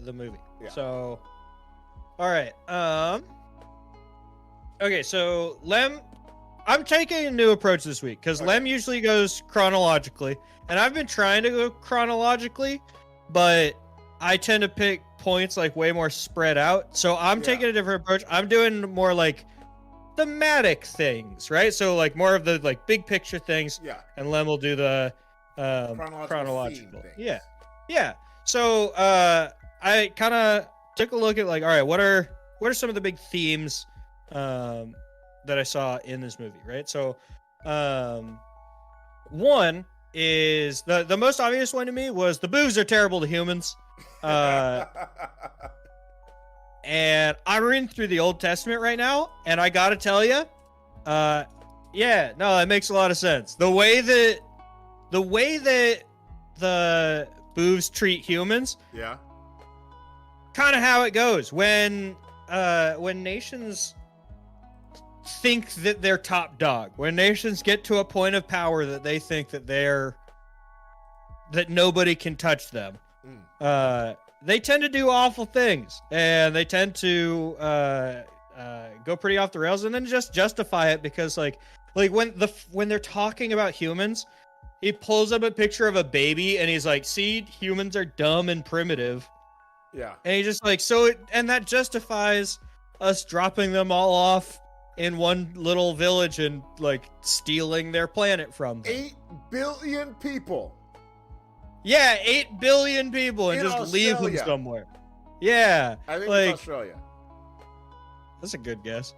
the movie. Yeah. So, all right. Okay, so Lem, I'm taking a new approach this week because Lem usually goes chronologically, and I've been trying to go chronologically, but I tend to pick points like way more spread out. So I'm taking a different approach. I'm doing more like thematic things, right? So like more of the like big picture things. Yeah. And Lem will do the chronological. Yeah. So I kind of took a look at like, all right, what are some of the big themes that I saw in this movie, right? So one is the most obvious one to me was the boobs are terrible to humans. And I'm reading through the Old Testament right now, and I gotta tell you, yeah, no, that makes a lot of sense. The way that the boobs treat humans, yeah, kind of how it goes when nations think that they're top dog, when nations get to a point of power that they think that that nobody can touch them. They tend to do awful things, and they tend to go pretty off the rails, and then just justify it because like when they're talking about humans, he pulls up a picture of a baby and he's like, "See, humans are dumb and primitive." Yeah, and he just like and that justifies us dropping them all off in one little village and like stealing their planet from them. 8 billion people. Yeah, 8 billion people and in just Australia. leave them somewhere. Yeah. I think like, it's Australia. That's a good guess.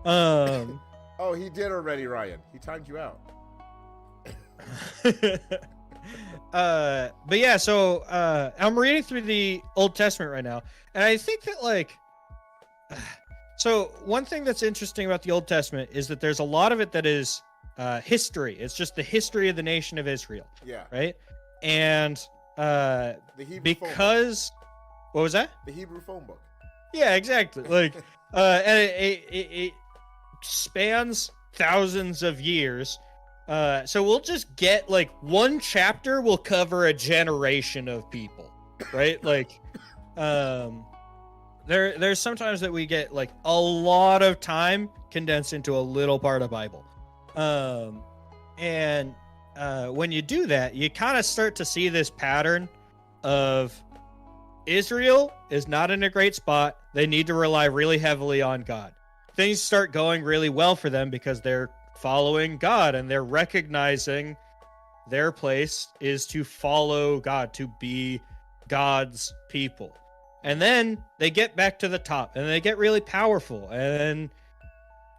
Oh, he did already, Ryan. He timed you out. But yeah, so I'm reading through the Old Testament right now, and I think that like so one thing that's interesting about the Old Testament is that there's a lot of it that is history. It's just the history of the nation of Israel. Yeah. Right? And the Hebrew because what was that? The Hebrew phone book. Yeah, exactly. Like and it spans thousands of years. So we'll just get like one chapter will cover a generation of people, right? Like there's sometimes that we get like a lot of time condensed into a little part of Bible. And when you do that, you kind of start to see this pattern of Israel is not in a great spot. They need to rely really heavily on God. Things start going really well for them because they're following God and they're recognizing their place is to follow God, to be God's people. And then they get back to the top and they get really powerful and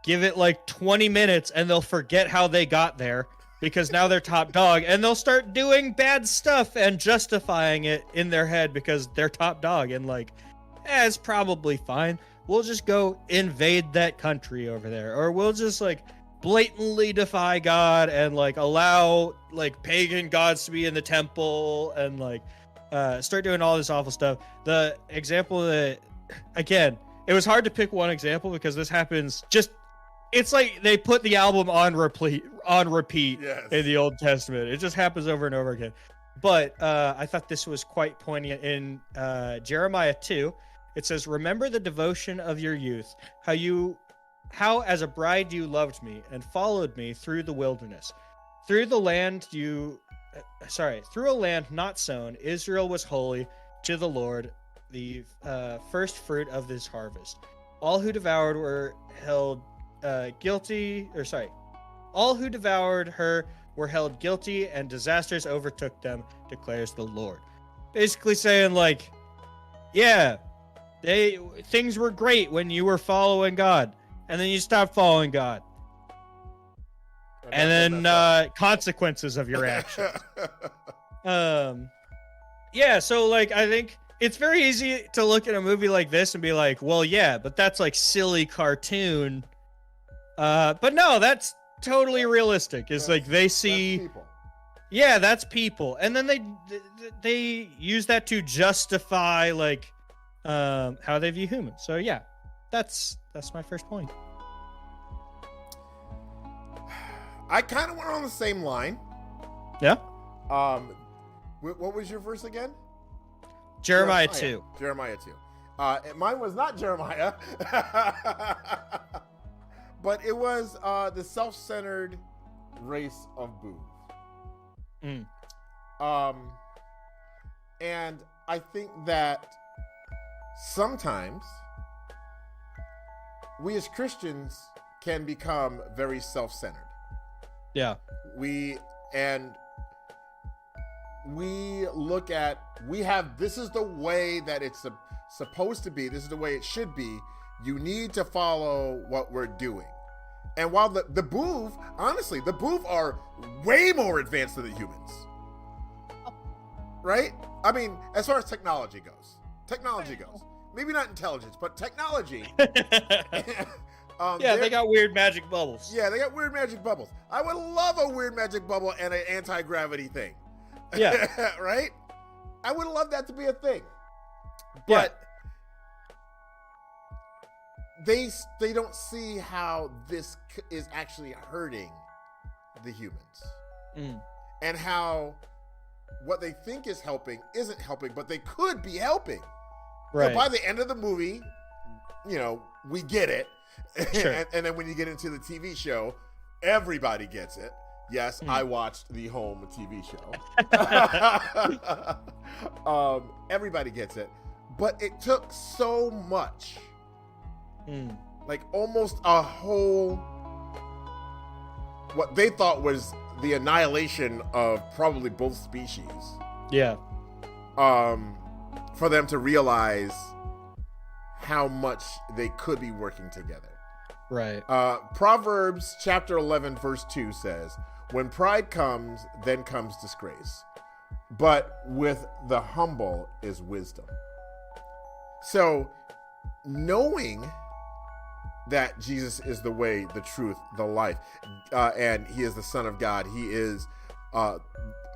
give it like 20 minutes and they'll forget how they got there because now they're top dog and they'll start doing bad stuff and justifying it in their head because they're top dog and like, it's probably fine. We'll just go invade that country over there, or we'll just like blatantly defy God and like allow like pagan gods to be in the temple and like start doing all this awful stuff. The example that, again, it was hard to pick one example because this happens just, it's like they put the album on repeat yes. in the Old Testament. It just happens over and over again. But I thought this was quite poignant in Jeremiah 2. It says, "Remember the devotion of your youth, how as a bride you loved me and followed me through the wilderness. Through a land not sown, Israel was holy to the Lord, the first fruit of this harvest. All who devoured her were held guilty, and disasters overtook them, declares the Lord." Basically saying like, yeah, things were great when you were following God, and then you stopped following God. And then consequences of your actions. Yeah, so like I think it's very easy to look at a movie like this and be like, well, yeah, but that's like silly cartoon. But no, that's totally realistic. It's like they see that's people. Yeah, that's people. And then they use that to justify like how they view humans. So yeah, that's my first point. I kind of went on the same line. Yeah. What was your verse again? Jeremiah 2. Jeremiah 2. Mine was not Jeremiah, but it was the self-centered race of Boov. And I think that sometimes we as Christians can become very self-centered. Yeah. We look at, this is the way that it's supposed to be. This is the way it should be. You need to follow what we're doing. And while the Boov, honestly, the Boov are way more advanced than the humans. Right? I mean, as far as technology goes. Maybe not intelligence, but technology. Yeah, they got weird magic bubbles. Yeah, they got weird magic bubbles. I would love a weird magic bubble and an anti-gravity thing. Yeah. Right? I would love that to be a thing. But they don't see how this is actually hurting the humans. And how what they think is helping isn't helping, but they could be helping. Right. So by the end of the movie, we get it. Sure. and then when you get into the TV show, everybody gets it. Yes, I watched the home TV show. Everybody gets it. But it took so much. Like almost a whole, what they thought was the annihilation of probably both species. Yeah. For them to realize how much they could be working together. Right. Proverbs chapter 11 verse 2 says, "When pride comes, then comes disgrace. But with the humble is wisdom." So, knowing that Jesus is the way, the truth, the life, and he is the Son of God, he is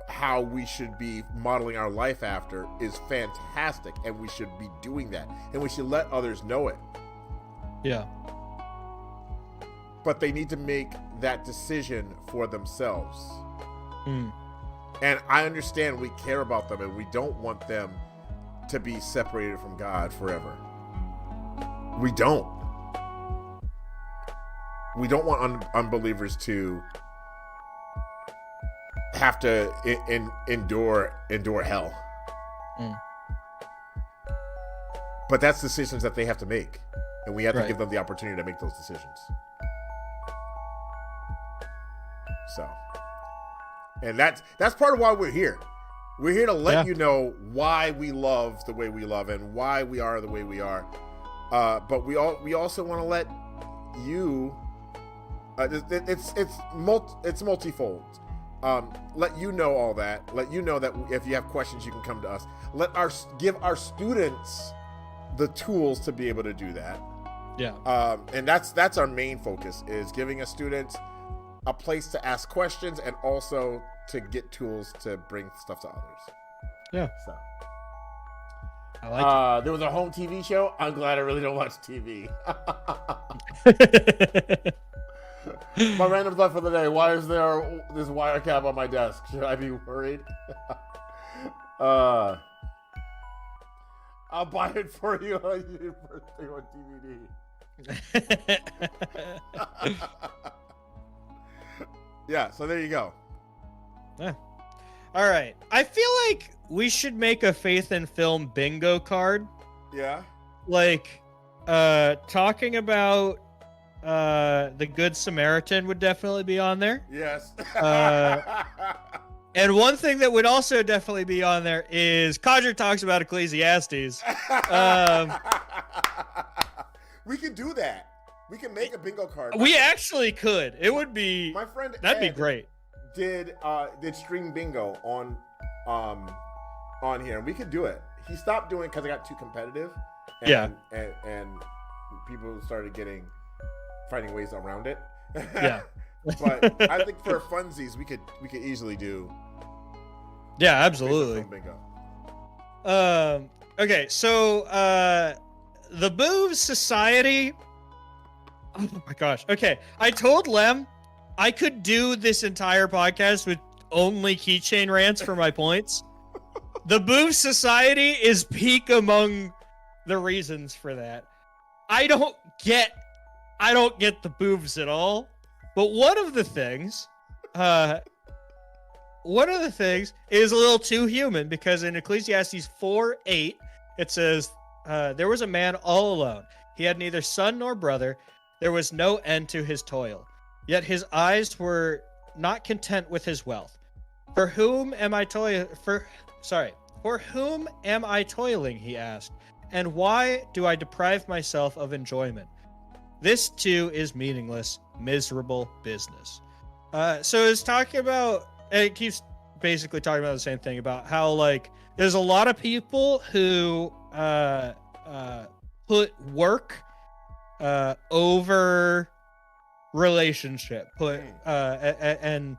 how we should be modeling our life after, is fantastic, and we should be doing that, and we should let others know it. Yeah. But they need to make that decision for themselves. And I understand we care about them, and we don't want them to be separated from God forever. We don't. We don't want unbelievers to have to endure hell. But that's decisions that they have to make, and we have to give them the opportunity to make those decisions. So, and that's part of why we're here. We're here to let you know why we love the way we love and why we are the way we are. But we also want to let you. It's multifold. Let you know all that. Let you know that if you have questions, you can come to us. Give our students the tools to be able to do that. Yeah. And that's our main focus, is giving a student a place to ask questions and also to get tools to bring stuff to others. Yeah. So I like it. There was a home TV show. I'm glad I really don't watch TV. My random thought for the day: why is there this wire cap on my desk? Should I be worried? I'll buy it for you on your birthday on DVD. Yeah, so there you go. Yeah. All right. I feel like we should make a Faith in Film bingo card. Yeah. Like, talking about the Good Samaritan would definitely be on there. Yes. And one thing that would also definitely be on there is Codger talks about Ecclesiastes. We can do that. We can make a bingo card. We actually could. It would be. My friend that'd Ed be great. Did stream bingo on here, and we could do it. He stopped doing it because it got too competitive. And people started finding ways around it. Yeah. But I think for funsies, we could easily do. Yeah, absolutely. Bingo. Okay, so the Boov Society. Oh my gosh. Okay, I told Lem I could do this entire podcast with only keychain rants for my points. The Boof Society is peak among the reasons for that. I don't get the boobs at all. But one of the things is a little too human, because in Ecclesiastes 4:8 it says, there was a man all alone. He had neither son nor brother. There was no end to his toil. Yet his eyes were not content with his wealth. For whom am I toiling? For whom am I toiling? He asked. And why do I deprive myself of enjoyment? This too is meaningless, miserable business. So it's talking about. It keeps basically talking about the same thing, about how, like, there's a lot of people who put work over relationship, and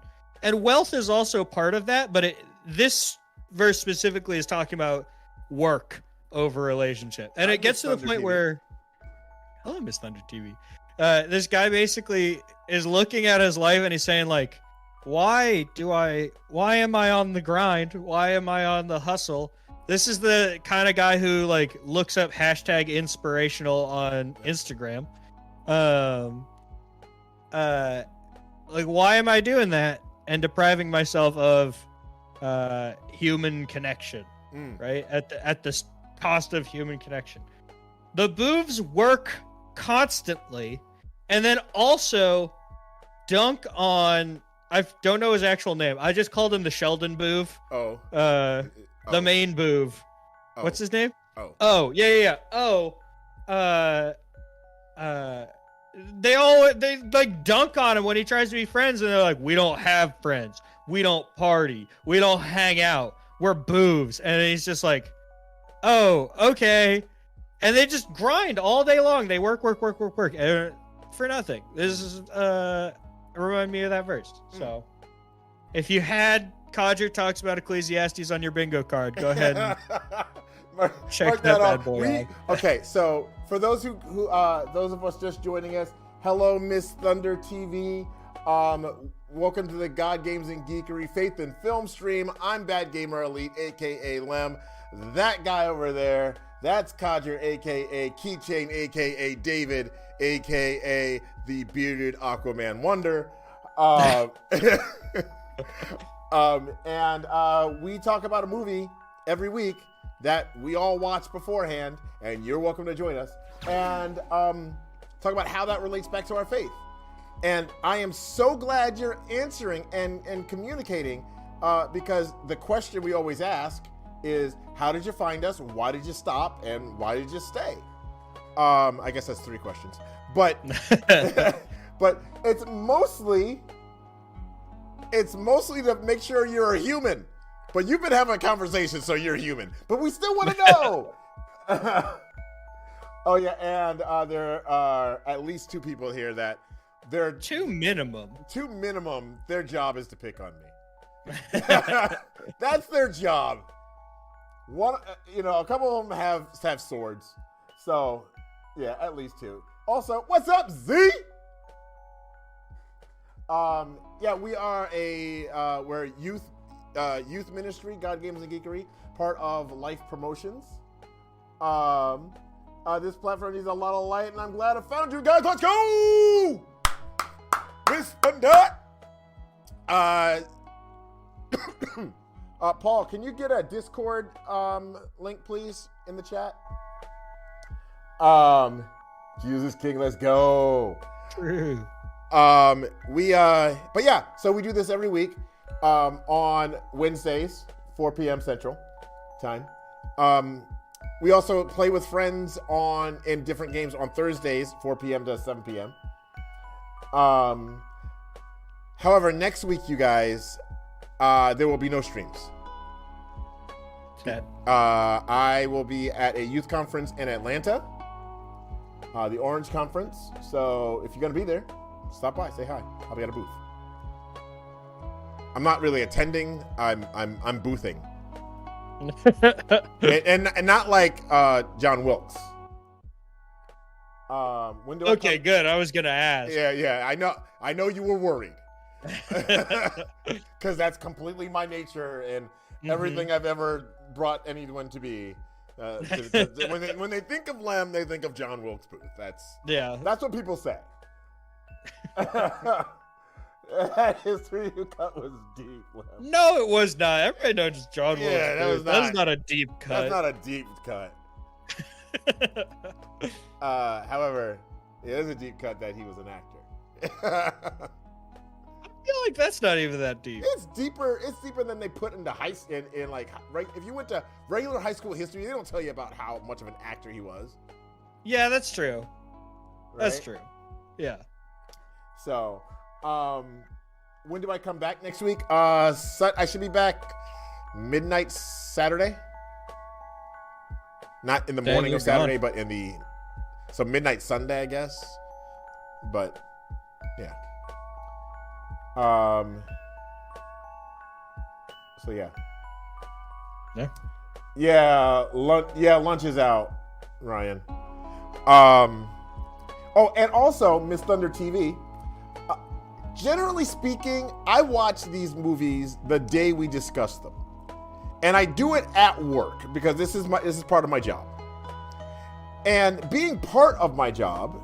wealth is also part of that, but this verse specifically is talking about work over relationship, and it gets to the point where, hello, Miss Thunder TV, this guy basically is looking at his life and he's saying, like, why am I on the grind? Why am I on the hustle? This is the kind of guy who, like, looks up hashtag inspirational on Instagram. Like, why am I doing that and depriving myself of human connection, right? At the cost of human connection. The boobs work constantly, and then also dunk on, I don't know his actual name. I just called him the Sheldon Boov. The main Boov. What's his name? Yeah. They like dunk on him when he tries to be friends, and they're like, we don't have friends. We don't party. We don't hang out. We're boobs. And he's just like, oh, okay. And they just grind all day long. They work for nothing. This is remind me of that verse. So if you had Codger talks about Ecclesiastes on your bingo card, go ahead and check that bad boy out. Okay, so for those who those of us just joining us, hello, Miss Thunder TV. Welcome to the God Games and Geekery Faith and Film stream. I'm Bad Gamer Elite, aka Lem. That guy over there, that's Codger, aka Keychain, aka David, aka the bearded Aquaman Wonder. And we talk about a movie every week that we all watch beforehand, and you're welcome to join us, and talk about how that relates back to our faith. And I am so glad you're answering and communicating, because the question we always ask is, how did you find us? Why did you stop? And why did you stay? I guess that's 3 questions, but but it's mostly to make sure you're a human. But you've been having a conversation, so you're human. But we still want to know. Oh yeah, and there are at least 2 people here that they're 2 minimum. 2 minimum. Their job is to pick on me. That's their job. One, a couple of them have swords. So yeah, at least 2. Also, what's up, Z? Yeah, we are we're youth ministry, God Games and Geekery, part of Life Promotions. This platform needs a lot of light, and I'm glad I found you guys. Let's go! Miss Thunder! Paul, can you get a Discord link, please, in the chat? Jesus King, let's go. True. But yeah, so we do this every week on Wednesdays, 4 p.m. Central Time. We also play with friends in different games on Thursdays, 4 p.m. to 7 p.m. However, next week, you guys, there will be no streams. I will be at a youth conference in Atlanta, the Orange Conference. So if you're going to be there, stop by, say hi. I'll be at a booth. I'm not really attending. I'm boothing. and not like John Wilkes. When do okay, good. I was gonna ask. Yeah. I know you were worried, because that's completely my nature, and everything I've ever brought anyone to be. When they think of Lem, they think of John Wilkes Booth. That's what people say. That history you cut was deep, Lem. No, it was not. Everybody knows John Wilkes Booth. That was not a deep cut. That's not a deep cut. However, it is a deep cut that he was an actor. I feel like that's not even that deep. It's deeper than they put into in like, right. If you went to regular high school history, they don't tell you about how much of an actor he was. Yeah, that's true. Right? That's true. Yeah. So, when do I come back next week? I should be back midnight Saturday. Not in the morning of Saturday, but so midnight Sunday, I guess. But yeah. So yeah. Yeah. Lunch is out, Ryan. Oh, and also Miss Thunder TV. Generally speaking, I watch these movies the day we discuss them, and I do it at work because this is part of my job. And being part of my job,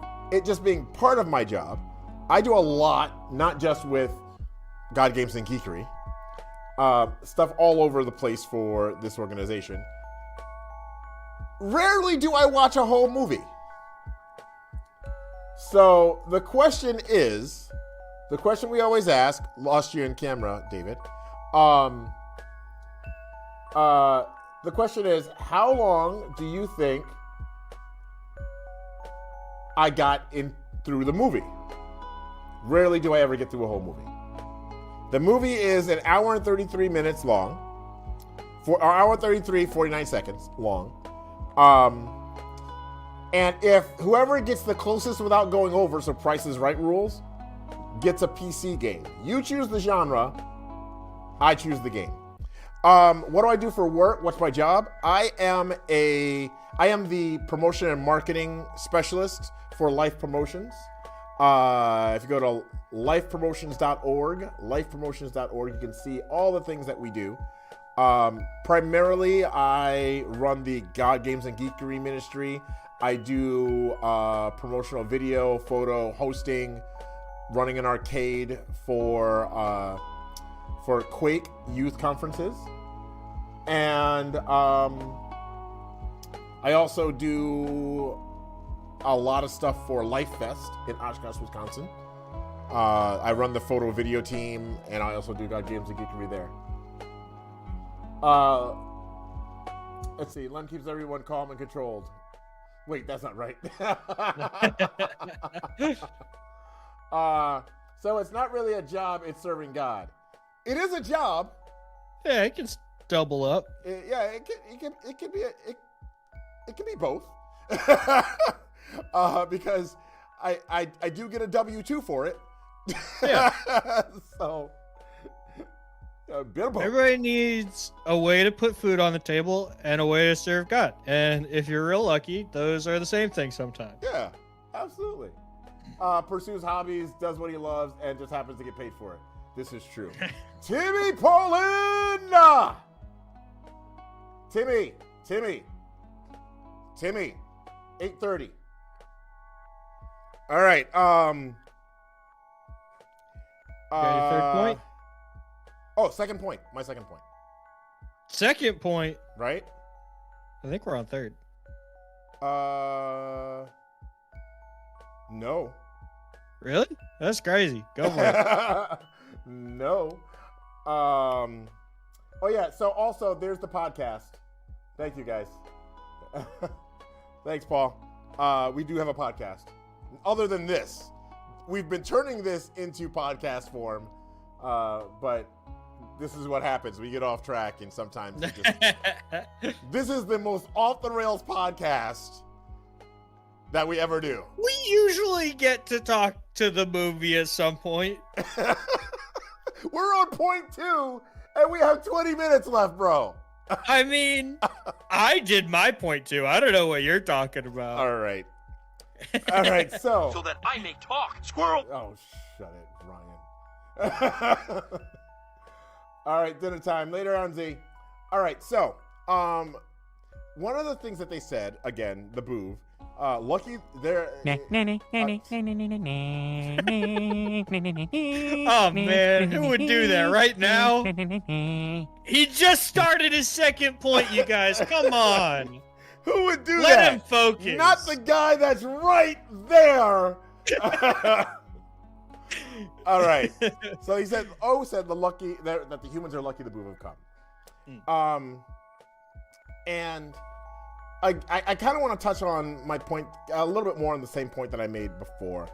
I do a lot, not just with God Games and Geekery, stuff all over the place for this organization. Rarely do I watch a whole movie. So the question we always ask, lost you in camera, David. The question is, how long do you think I got in through the movie? Rarely do I ever get through a whole movie. The movie is an hour and 33 minutes long. Hour 33, 49 seconds long. And if whoever gets the closest without going over, so Price is Right rules, gets a PC game. You choose the genre, I choose the game. What do I do for work? What's my job? I am the promotion and marketing specialist for Life Promotions. If you go to lifepromotions.org, you can see all the things that we do. Primarily, I run the God Games and Geekery ministry. I do promotional video, photo, hosting, running an arcade for Quake youth conferences. And I also do a lot of stuff for Life Fest in Oshkosh, Wisconsin. I run the photo video team, and I also do God Games and Geekery there. Let's see. Lem keeps everyone calm and controlled. Wait, that's not right. So it's not really a job, it's serving God. It is a job. Yeah, it can double up. It can be both. Because I do get a W-2 for it. Yeah. So a bit of both. Everybody needs a way to put food on the table and a way to serve God. And if you're real lucky, those are the same thing sometimes. Yeah, absolutely. Pursues hobbies, does what he loves, and just happens to get paid for it. This is true. Timmy Paulina! Timmy, 8:30. All right. Third point? Oh, second point. My second point. Second point. Right? I think we're on third. No. Really? That's crazy. Go for it. No. Oh yeah. So also, there's the podcast. Thank you, guys. Thanks, Paul. We do have a podcast. Other than this, we've been turning this into podcast form, but this is what happens. We get off track, and sometimes we just... This is the most off the rails podcast that we ever do. We usually get to talk to the movie at some point. We're on point 2, and we have 20 minutes left, bro. I mean, I did my point too. I don't know what you're talking about. All right. All right, so that I may talk, squirrel. Oh, shut it, Ryan. All right, dinner time later on, Z. All right, so One of the things that they said, again, the boob, lucky they're. Oh man, who would do that right now? He just started his second point, you guys. Come on. Who would do that? Let him focus. Not the guy that's right there. All right. So he said, said the lucky that the humans are lucky the boob have come. And I kind of want to touch on my point a little bit more on the same point that I made before.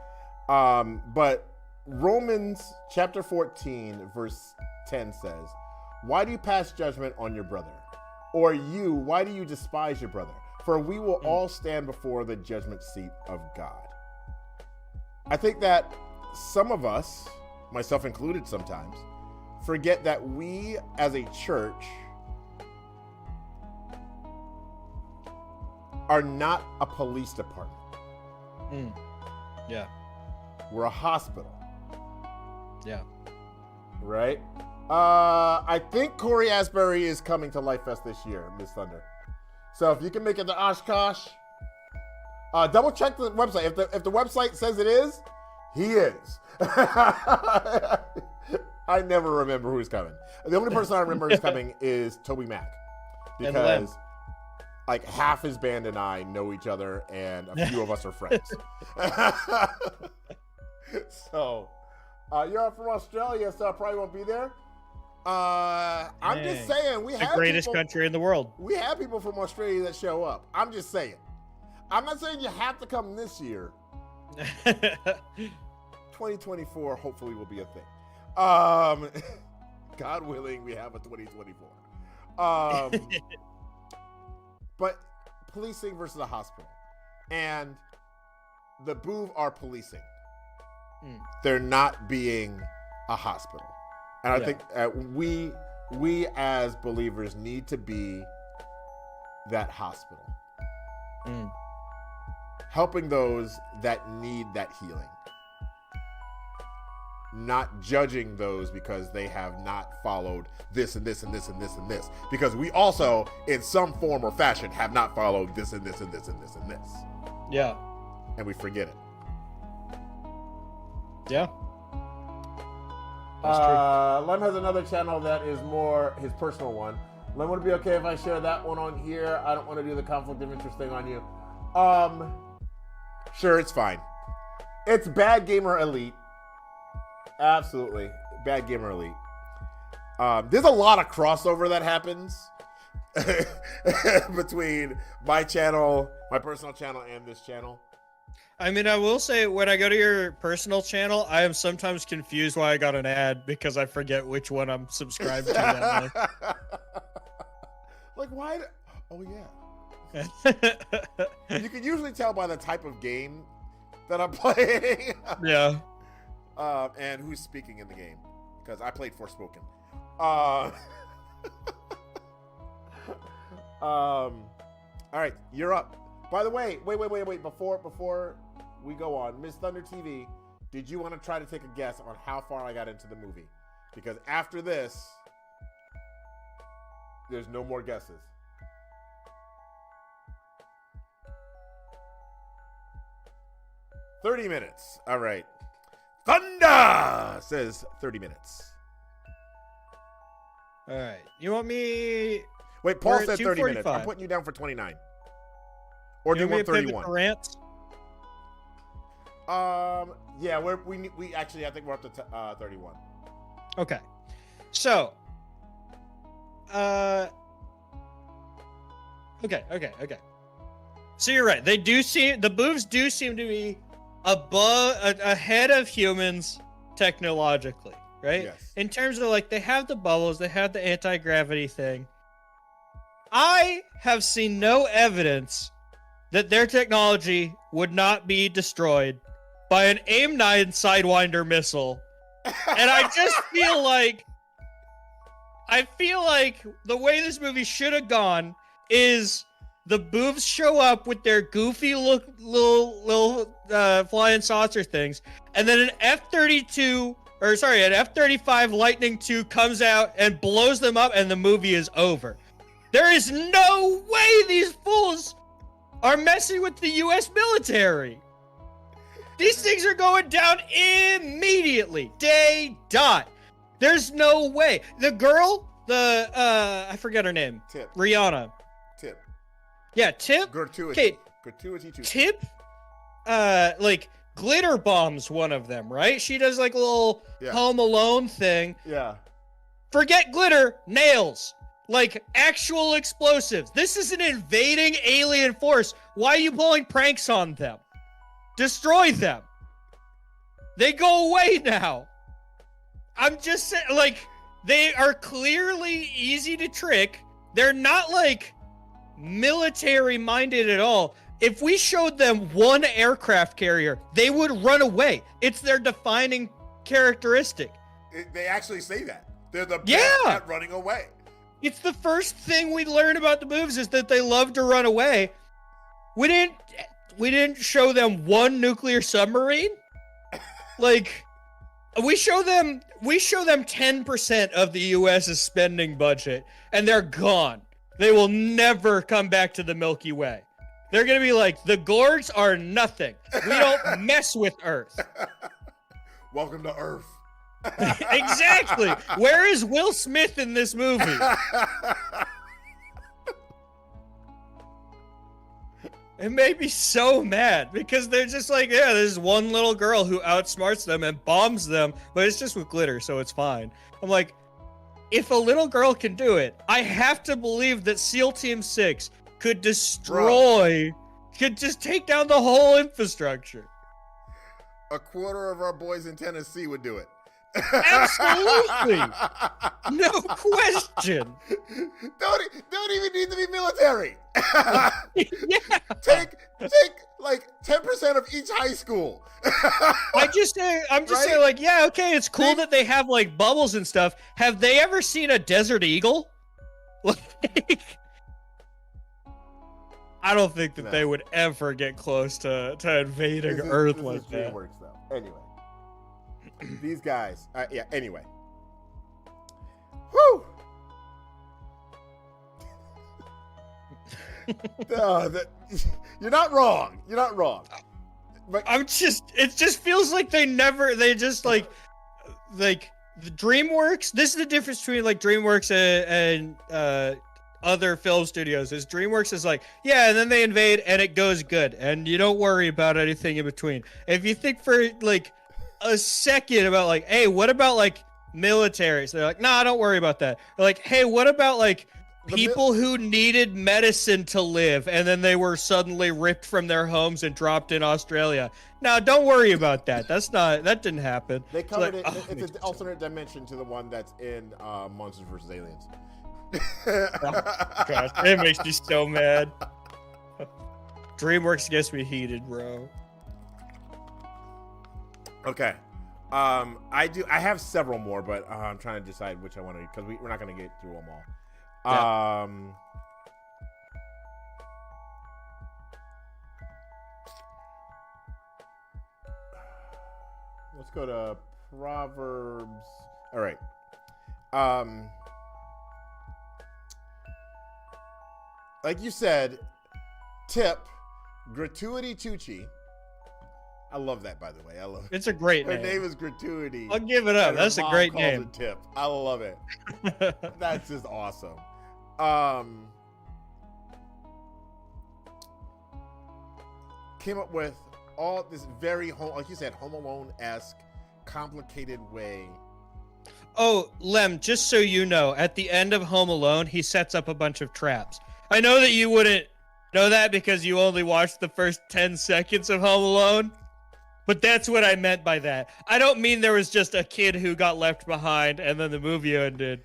But Romans chapter 14, verse 10 says, "Why do you pass judgment on your brother? Or you, why do you despise your brother? For we will all stand before the judgment seat of God." I think that some of us, myself included sometimes, forget that we as a church are not a police department. Yeah. We're a hospital. Yeah. Right? I think Corey Asbury is coming to Life Fest this year, Miss Thunder. So if you can make it to Oshkosh, double check the website. If the website says it is, he is. I never remember who's coming. The only person I remember is coming is Toby Mac. Because like half his band and I know each other and a few of us are friends. So you're from Australia, so I probably won't be there. I'm just saying we have the greatest country in the world. We have people from Australia that show up. I'm just saying. I'm not saying you have to come this year. 2024 hopefully will be a thing. God willing, we have a 2024. But policing versus a hospital, and the Booth are policing. They're not being a hospital. And I think we as believers need to be that hospital. Helping those that need that healing. Not judging those because they have not followed this and this and this and this and this. Because we also, in some form or fashion, have not followed this and this and this and this and this. Yeah. And we forget it. Yeah. That's true. Lem has another channel that is more his personal one. Lem, would it be okay if I share that one on here? I don't want to do the conflict of interest thing on you. Sure, it's fine. It's Bad Gamer Elite. Absolutely. Bad Gamer Elite. There's a lot of crossover that happens between my channel, my personal channel, and this channel. I mean, I will say, when I go to your personal channel, I am sometimes confused why I got an ad because I forget which one I'm subscribed to that way. Like, why? Oh, yeah. You can usually tell by the type of game that I'm playing. Yeah. And who's speaking in the game, because I played Forspoken. All right, you're up. By the way, wait. Before we go on, Miss Thunder TV, did you want to try to take a guess on how far I got into the movie? Because after this, there's no more guesses. $30 minutes. All right. Thunder says 30 minutes. All right. You want me? Wait, Paul said 30 minutes. I'm putting you down for 29. Or do you want 31? Rants? Yeah, we actually, I think we're up to 31. Okay. So, okay. So you're right. The boobs do seem to be ahead of humans technologically, right? Yes. In terms of, like, they have the bubbles, they have the anti-gravity thing. I have seen no evidence that their technology would not be destroyed by an AIM-9 Sidewinder missile. And I just feel like the way this movie should have gone is the boobs show up with their goofy little flying saucer things, and then an F-35 Lightning II comes out and blows them up, and the movie is over. There is no way these fools are messing with the U.S. military. These things are going down immediately. Day dot. There's no way. The girl, I forget her name. Tip. Rihanna. Tip. Yeah, Tip. Gratuity. Okay. Gratuity too. Tip, like, glitter bombs one of them, right? She does, like, a little Home Alone thing. Yeah. Forget glitter, nails. Like, actual explosives. This is an invading alien force. Why are you pulling pranks on them? Destroy them. They go away now. I'm just saying, like, they are clearly easy to trick. They're not, like, military-minded at all. If we showed them one aircraft carrier, they would run away. It's their defining characteristic. They actually say that. They're the best at running away. It's the first thing we learn about the movies is that they love to run away. We didn't show them one nuclear submarine. Like, we show them 10% of the US's spending budget, and they're gone. They will never come back to the Milky Way. They're gonna be like, the Gorgs are nothing. We don't mess with Earth. Welcome to Earth. Exactly. Where is Will Smith in this movie? It made me so mad because they're just like, yeah, there's one little girl who outsmarts them and bombs them, but it's just with glitter, so it's fine. I'm like, if a little girl can do it, I have to believe that SEAL Team 6 could could just take down the whole infrastructure. A quarter of our boys in Tennessee would do it. Absolutely. No question. Don't even need to be military. Yeah. Take like 10% of each high school. I'm just saying, like, yeah, okay, it's cool that they have, like, bubbles and stuff. Have they ever seen a desert eagle? Like, I don't think that they would ever get close to invading Earth like that. DreamWorks, though. Anyway. These guys. Anyway. Whew! You're not wrong. You're not wrong. But it just feels like they just like the DreamWorks. This is the difference between like DreamWorks and other film studios. Is DreamWorks is like, yeah, and then they invade and it goes good and you don't worry about anything in between. If you think for like a second about like, hey, what about like militaries? They're like, nah, don't worry about that. They're like, hey, what about like people who needed medicine to live and then they were suddenly ripped from their homes and dropped in Australia? Now, don't worry about that. That didn't happen. They covered it. It's an alternate dimension to the one that's in Monsters vs. Aliens. Oh, gosh, it makes me so mad. DreamWorks gets me heated, bro. Okay. I have several more, but I'm trying to decide which I want to read because we're not going to get through them all. Yeah. Let's go to Proverbs. All right. Like you said, Tip, Gratuity Tucci. I love that, by the way. I love it. It's a great Her name. name is Gratuity. I'll give it up. That's a great name. It Tip. I love it. That's just awesome. Came up with all this very like you said, Home Alone-esque, complicated way. Oh, Lem, just so you know, at the end of Home Alone, he sets up a bunch of traps. I know that you wouldn't know that because you only watched the first 10 seconds of Home Alone, but that's what I meant by that. I don't mean there was just a kid who got left behind and then the movie ended.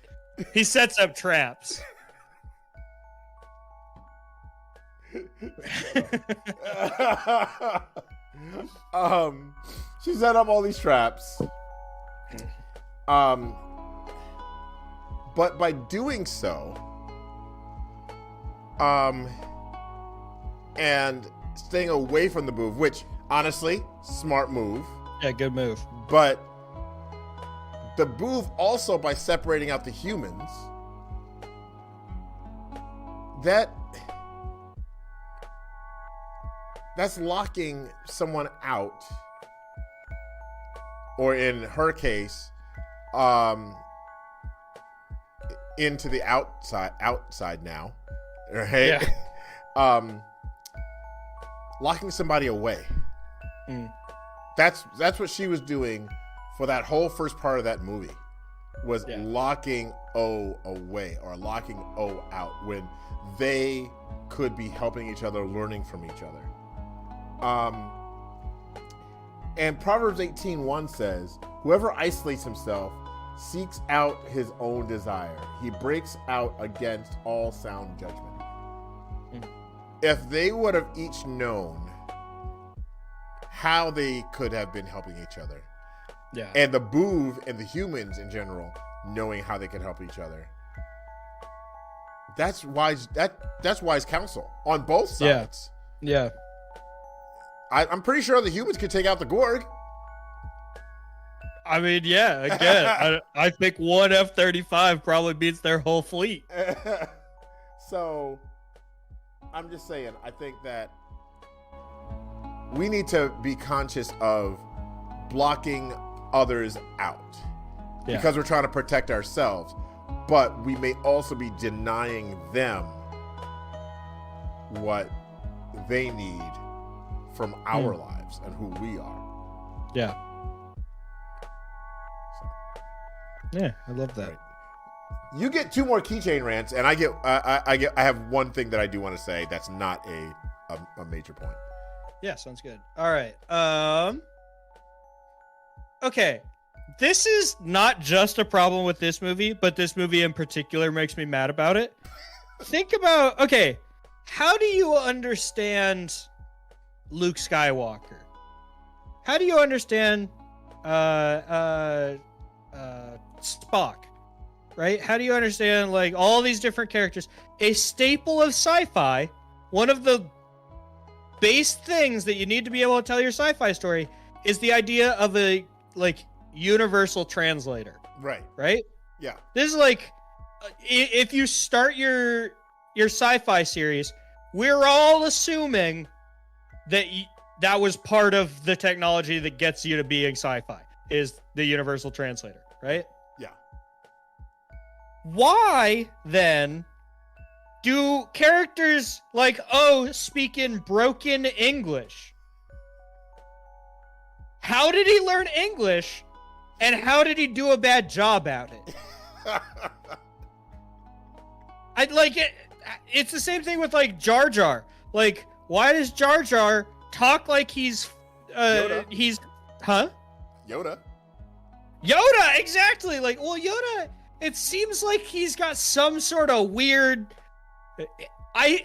He sets up traps. She set up all these traps. But by doing so, and staying away from the booth, which honestly, smart move. Yeah, good move. But the booth also, by separating out the humans, that's locking someone out, or in her case, into the outside now, right? Yeah. Locking somebody away. That's what she was doing for that whole first part of that movie, was locking O away, or locking O out, when they could be helping each other, learning from each other. And Proverbs 18:1 says, whoever isolates himself seeks out his own desire. He breaks out against all sound judgment. If they would have each known how they could have been helping each other, and the Boov and the humans in general knowing how they can help each other, that's wise. That's wise counsel on both sides. Yeah. I'm pretty sure the humans could take out the Gorg. I mean, yeah. Again, I think one F-35 probably beats their whole fleet. So, I'm just saying, I think that we need to be conscious of blocking others out because we're trying to protect ourselves, but we may also be denying them what they need from our lives and who we are. Yeah. Yeah, I love that. Right. You get 2 more keychain rants, and I have one thing that I do want to say that's not a major point. Yeah, sounds good. All right. Okay. This is not just a problem with this movie, but this movie in particular makes me mad about it. Think about, okay, how do you understand Luke Skywalker? How do you understand Spock? Right? How do you understand like all these different characters? A staple of sci-fi, one of the base things that you need to be able to tell your sci-fi story is the idea of a like universal translator. Right? Yeah. This is like if you start your sci-fi series, we're all assuming that that was part of the technology that gets you to being sci-fi is the universal translator, right? Yeah. Why then do characters like O speak in broken English? How did he learn English, and how did he do a bad job at it? I like it. It's the same thing with like Jar Jar. Like, why does Jar Jar talk like he's Yoda. Yoda, exactly. Like, well, Yoda, it seems like he's got some sort of weird. I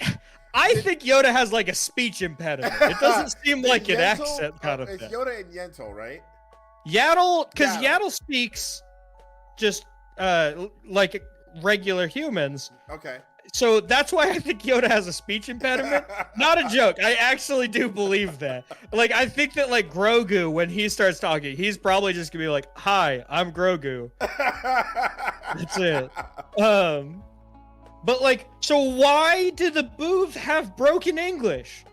think Yoda has like a speech impediment. It doesn't seem like an accent kind of it's thing. Yoda and Yentl, right? Yaddle, because Yaddle speaks just like regular humans. Okay. So that's why I think Yoda has a speech impediment. Not a joke. I actually do believe that. Like, I think that like Grogu, when he starts talking, he's probably just gonna be like, "Hi, I'm Grogu." That's it. But like, so why do the Boov have broken English?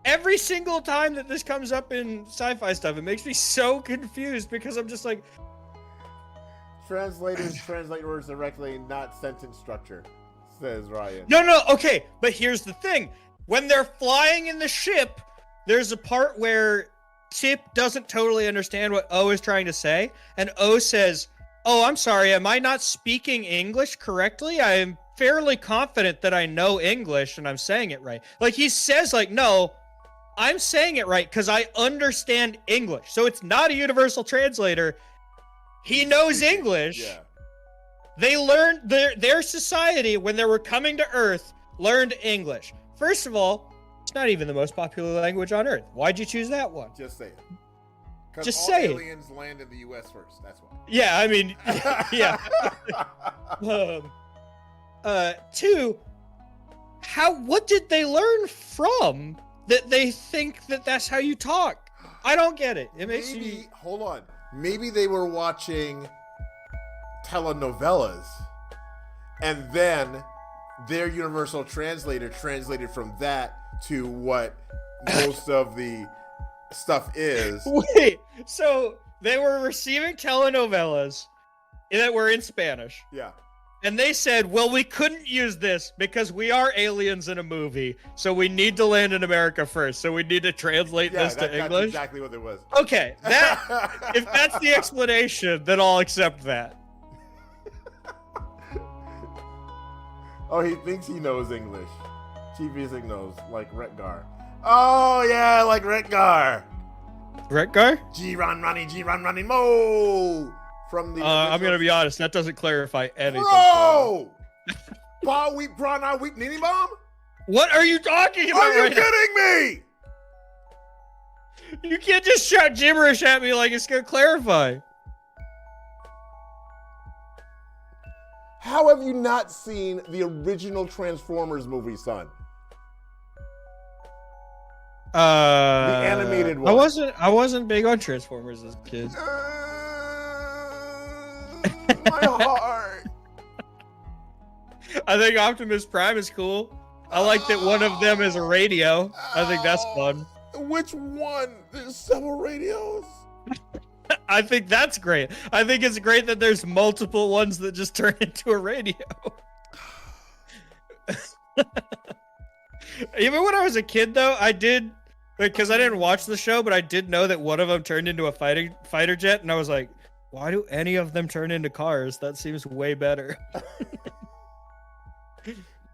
Every single time that this comes up in sci-fi stuff, it makes me so confused because I'm just like, translators translate words directly, not sentence structure, says Ryan. No, okay, but here's the thing. When they're flying in the ship, there's a part where Tip doesn't totally understand what O is trying to say, and O says, "Oh, I'm sorry, am I not speaking English correctly? I am fairly confident that I know English and I'm saying it right." Like, he says, like, "No, I'm saying it right because I understand English." So it's not a universal translator. He knows English. Yeah. They learned their society when they were coming to Earth learned English. First of all, it's not even the most popular language on Earth. Why'd you choose that one? Just say it. Just all say it. aliens land in the U.S. first. That's why. Yeah, I mean, yeah. 2, what did they learn from that they think that that's how you talk? I don't get it. It makes me... Hold on. Maybe they were watching telenovelas, and then their universal translator translated from that to what most of the stuff is. Wait, so they were receiving telenovelas that were in Spanish. Yeah. And they said, well, we couldn't use this because we are aliens in a movie, so we need to land in America first, so we need to translate this to English? That's exactly what it was. Okay, if that's the explanation, then I'll accept that. Oh, he thinks he knows English. Chief Music knows, like Retgar. Oh, yeah, like Retgar. Retgar? G-Run running, mo! From the I'm going to be honest, that doesn't clarify anything. Bro! Ball weep, prawn, I weep, nitty bomb? What are you talking about? Are you kidding me? You can't just shout gibberish at me like it's going to clarify. How have you not seen the original Transformers movie, son? The animated one. I wasn't big on Transformers as a kid. My heart. I think Optimus Prime is cool. I like that one of them is a radio. I think that's fun. Which one? There's several radios. I think that's great. I think it's great that there's multiple ones that just turn into a radio. Even when I was a kid, though, I did, because I didn't watch the show, but I did know that one of them turned into a fighter jet, and I was like, why do any of them turn into cars? That seems way better.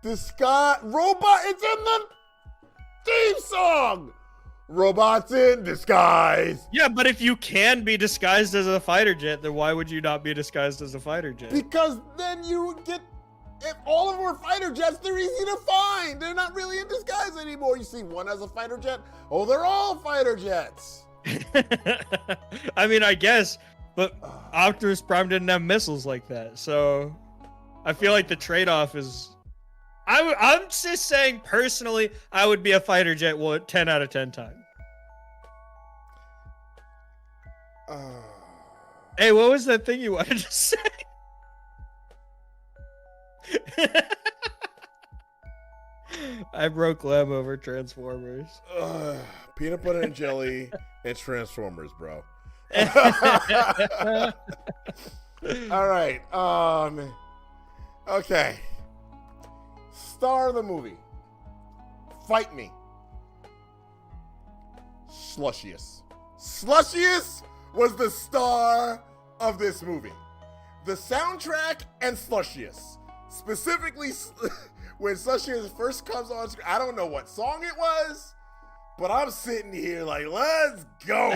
The Sky Robot, it's in the theme song. Robots in disguise. Yeah, but if you can be disguised as a fighter jet, then why would you not be disguised as a fighter jet? Because then you get, if all of them are fighter jets, they're easy to find. They're not really in disguise anymore. You see one as a fighter jet. Oh, they're all fighter jets. I mean, I guess, but Optimus Prime didn't have missiles like that, so I feel like the trade-off is. I'm just saying, personally, I would be a fighter jet 10 out of 10 times. Hey, what was that thing you wanted to say? I broke Lem over Transformers. Peanut butter and jelly and Transformers, bro. All right. Okay. Star of the movie. Fight me. Slushius. Slushius was the star of this movie. The soundtrack and Slushius. Specifically, when Slushius first comes on screen, I don't know what song it was, but I'm sitting here like, let's go.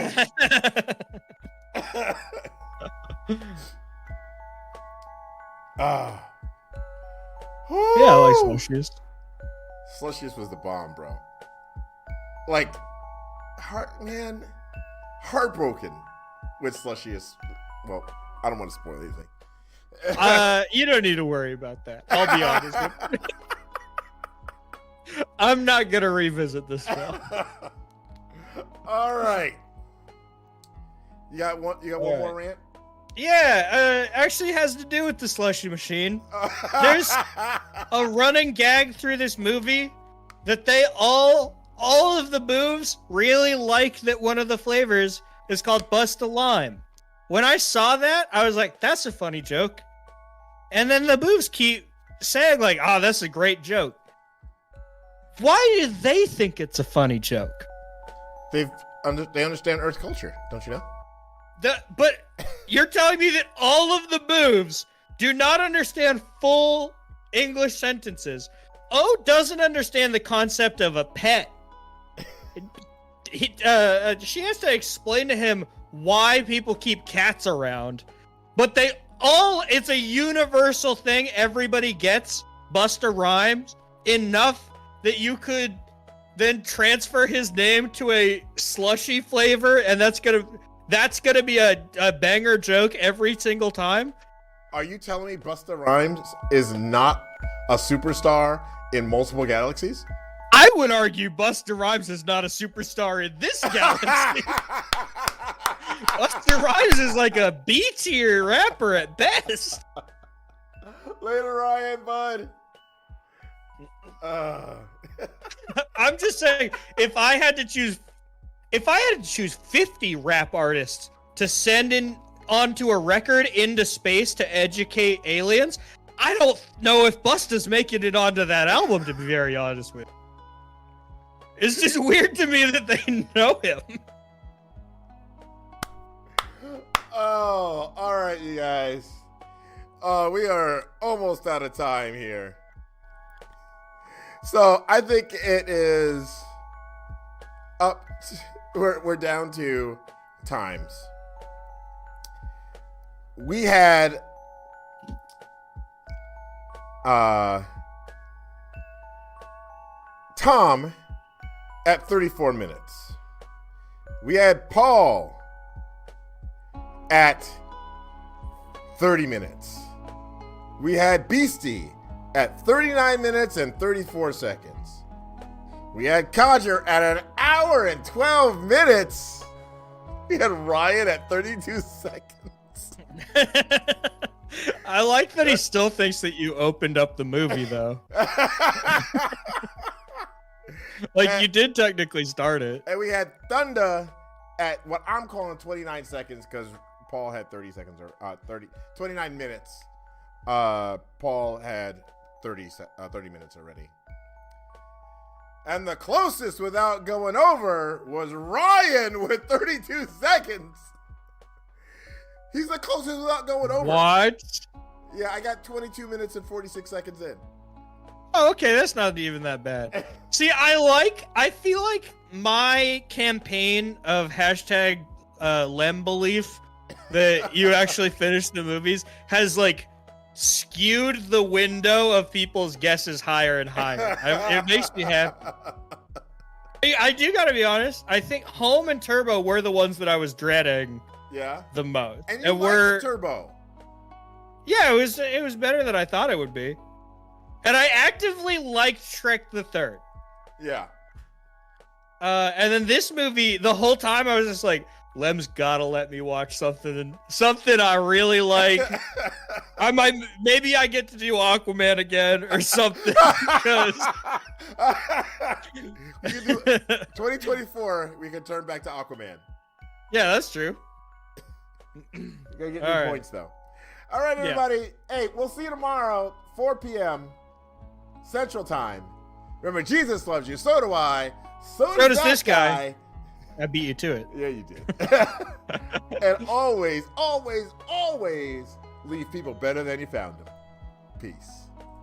Yeah, I like Slushies. Slushies was the bomb, bro. Like, heartbroken with Slushies. Well, I don't want to spoil anything. You don't need to worry about that. I'll be honest with you. I'm not going to revisit this film. All right. You got one more rant? Yeah, actually has to do with the slushy machine. There's a running gag through this movie that they all of the boobs really like that one of the flavors is called Bust a Lime. When I saw that, I was like, that's a funny joke. And then the boobs keep saying like, oh, that's a great joke. Why do they think it's a funny joke? They understand Earth culture, don't you know? But you're telling me that all of the boobs do not understand full English sentences. O doesn't understand the concept of a pet. She has to explain to him why people keep cats around. But it's a universal thing everybody gets. Busta Rhymes enough that you could then transfer his name to a slushy flavor, and that's gonna be a banger joke every single time. Are you telling me Busta Rhymes is not a superstar in multiple galaxies? I would argue Busta Rhymes is not a superstar in this galaxy. Busta Rhymes is like a B-tier rapper at best. Later, Ryan, bud. I'm just saying, if I had to choose 50 rap artists to send in onto a record into space to educate aliens, I don't know if Busta's making it onto that album, to be very honest with you. It's just weird to me that they know him. Oh, all right, you guys. We are almost out of time here. So I think it is up. We're down to times. We had Tom at 34 minutes. We had Paul at 30 minutes. We had Beastie at 39 minutes and 34 seconds. We had Codger at an hour and 12 minutes. We had Ryan at 32 seconds. I like that he still thinks that you opened up the movie, though. You did technically start it. And we had Thunder at what I'm calling 29 seconds because Paul had 30 seconds or 29 minutes. Paul had 30 minutes already. And the closest without going over was Ryan with 32 seconds. He's the closest without going over. What? Yeah, I got 22 minutes and 46 seconds in. Oh, okay, that's not even that bad. See, I feel like my campaign of hashtag Lem belief that you actually finished the movies has skewed the window of people's guesses higher and higher. It makes me happy. I do gotta be honest. I think Home and Turbo were the ones that I was dreading. Yeah. The most. And you liked Turbo. Yeah, it was better than I thought it would be. And I actively liked Shrek the Third. Yeah. And then this movie, the whole time I was just like, Lem's gotta let me watch something I really like. Maybe I get to do Aquaman again or something. Because 2024, we can turn back to Aquaman. Yeah, that's true. You gotta get new points though. All right, everybody. Yeah. Hey, we'll see you tomorrow, 4 p.m. Central Time. Remember, Jesus loves you. So do I. So does this guy. I beat you to it. Yeah, you did. And always, always, always leave people better than you found them. Peace.